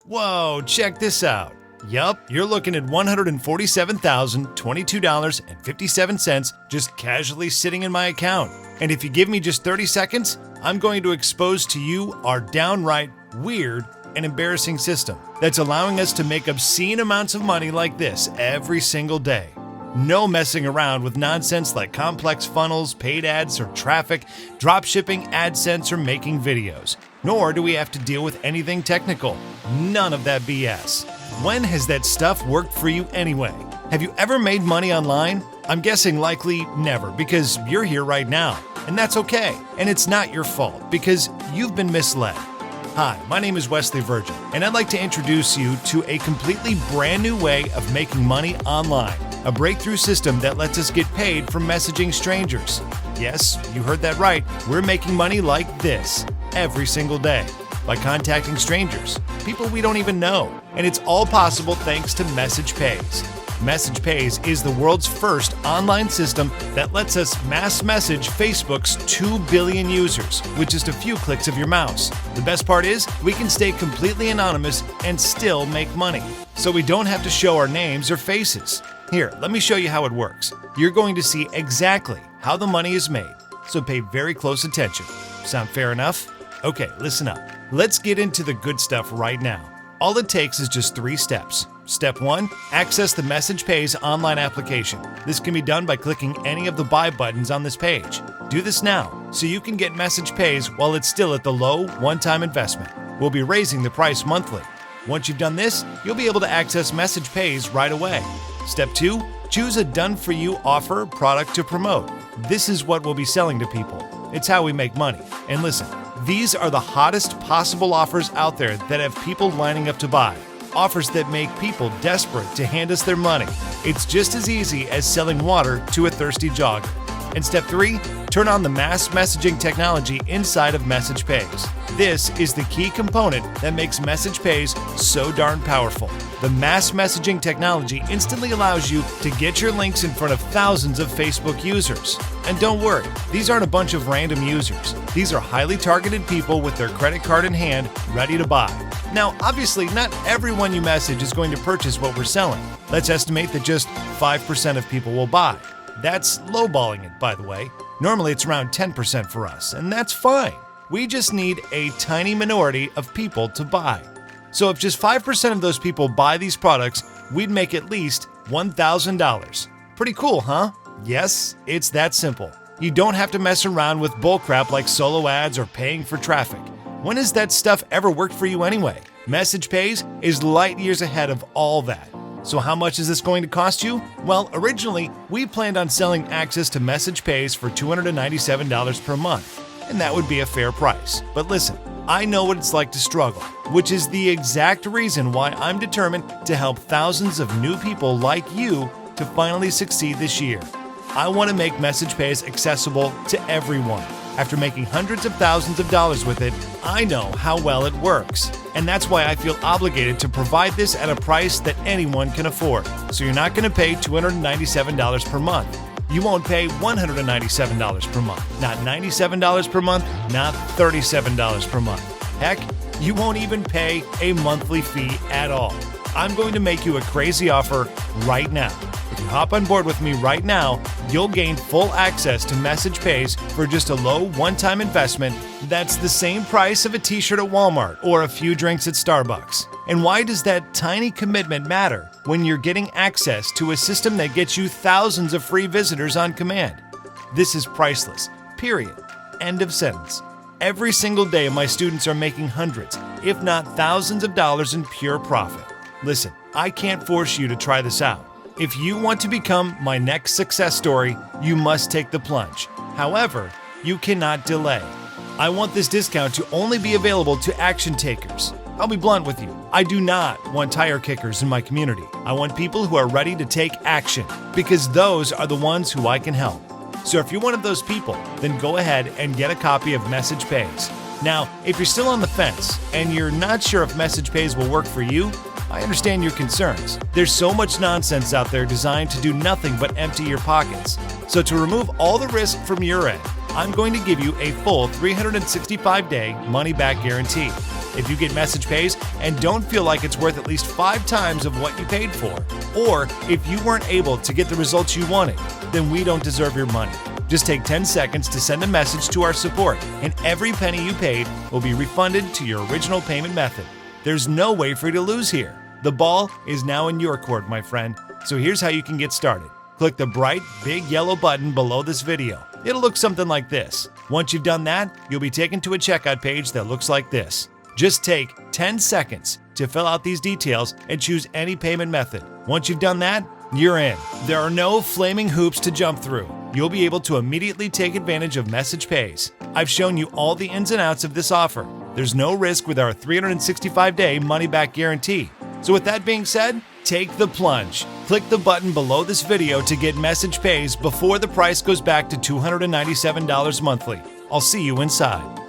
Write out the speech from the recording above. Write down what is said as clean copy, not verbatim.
Whoa, check this out. Yup, you're looking at $147,022.57 just casually sitting in my account. And if you give me just 30 seconds, I'm going to expose to you our downright weird and embarrassing system that's allowing us to make obscene amounts of money like this every single day. No messing around with nonsense like complex funnels, paid ads, or traffic, dropshipping, AdSense, or making videos. Nor do we have to deal with anything technical. None of that BS. When has that stuff worked for you anyway? Have you ever made money online? I'm guessing likely never, because you're here right now. And that's okay. And it's not your fault, because you've been misled. Hi, my name is Wesley Virgin, and I'd like to introduce you to a completely brand new way of making money online. A breakthrough system that lets us get paid for messaging strangers. Yes, you heard that right. We're making money like this every single day by contacting strangers, people we don't even know. And it's all possible thanks to MessagePayz. MessagePayz is the world's first online system that lets us mass message Facebook's 2 billion users with just a few clicks of your mouse. The best part is we can stay completely anonymous and still make money, so we don't have to show our names or faces. Here, let me show you how it works. You're going to see exactly how the money is made, so pay very close attention. Sound fair enough? Okay, listen up. Let's get into the good stuff right now. All it takes is just 3 steps. Step 1, access the MessagePayz online application. This can be done by clicking any of the buy buttons on this page. Do this now, so you can get MessagePayz while it's still at the low one-time investment. We'll be raising the price monthly. Once you've done this, you'll be able to access MessagePayz right away. Step 2, choose a done-for-you offer product to promote. This is what we'll be selling to people. It's how we make money. And listen, these are the hottest possible offers out there that have people lining up to buy. Offers that make people desperate to hand us their money. It's just as easy as selling water to a thirsty jogger. And step 3, turn on the mass messaging technology inside of MessagePayz. This is the key component that makes MessagePayz so darn powerful. The mass messaging technology instantly allows you to get your links in front of thousands of Facebook users. And don't worry, these aren't a bunch of random users. These are highly targeted people with their credit card in hand, ready to buy. Now, obviously, not everyone you message is going to purchase what we're selling. Let's estimate that just 5% of people will buy. That's lowballing it, by the way. Normally, it's around 10% for us, and that's fine. We just need a tiny minority of people to buy. So if just 5% of those people buy these products, we'd make at least $1,000. Pretty cool, huh? Yes, it's that simple. You don't have to mess around with bullcrap like solo ads or paying for traffic. When has that stuff ever worked for you anyway? MessagePayz is light years ahead of all that. So how much is this going to cost you? Well, originally, we planned on selling access to MessagePayz for $297 per month, and that would be a fair price. But listen, I know what it's like to struggle, which is the exact reason why I'm determined to help thousands of new people like you to finally succeed this year. I want to make MessagePayz accessible to everyone. After making hundreds of thousands of dollars with it, I know how well it works. And that's why I feel obligated to provide this at a price that anyone can afford. So you're not going to pay $297 per month. You won't pay $197 per month, not $97 per month, not $37 per month. Heck, you won't even pay a monthly fee at all. I'm going to make you a crazy offer right now. If you hop on board with me right now, you'll gain full access to MessagePayz for just a low one-time investment that's the same price of a t-shirt at Walmart or a few drinks at Starbucks. And why does that tiny commitment matter when you're getting access to a system that gets you thousands of free visitors on command? This is priceless, period. End of sentence. Every single day, my students are making hundreds, if not thousands of dollars in pure profit. Listen, I can't force you to try this out. If you want to become my next success story, you must take the plunge. However, you cannot delay. I want this discount to only be available to action takers. I'll be blunt with you. I do not want tire kickers in my community. I want people who are ready to take action, because those are the ones who I can help. So if you're one of those people, then go ahead and get a copy of MessagePayz. Now, if you're still on the fence and you're not sure if MessagePayz will work for you, I understand your concerns. There's so much nonsense out there designed to do nothing but empty your pockets. So to remove all the risk from your end, I'm going to give you a full 365-day money-back guarantee. if you get MessagePayz and don't feel like it's worth at least 5 times of what you paid for. Or if you weren't able to get the results you wanted, then we don't deserve your money. Just take 10 seconds to send a message to our support, and every penny you paid will be refunded to your original payment method. There's no way for you to lose here. The ball is now in your court, my friend. So here's how you can get started. Click the bright, big yellow button below this video. It'll look something like this. Once you've done that, you'll be taken to a checkout page that looks like this. Just take 10 seconds to fill out these details and choose any payment method. Once you've done that, you're in. There are no flaming hoops to jump through. You'll be able to immediately take advantage of MessagePayz. I've shown you all the ins and outs of this offer. There's no risk with our 365-day money-back guarantee. So with that being said, take the plunge. Click the button below this video to get MessagePayz before the price goes back to $297 monthly. I'll see you inside.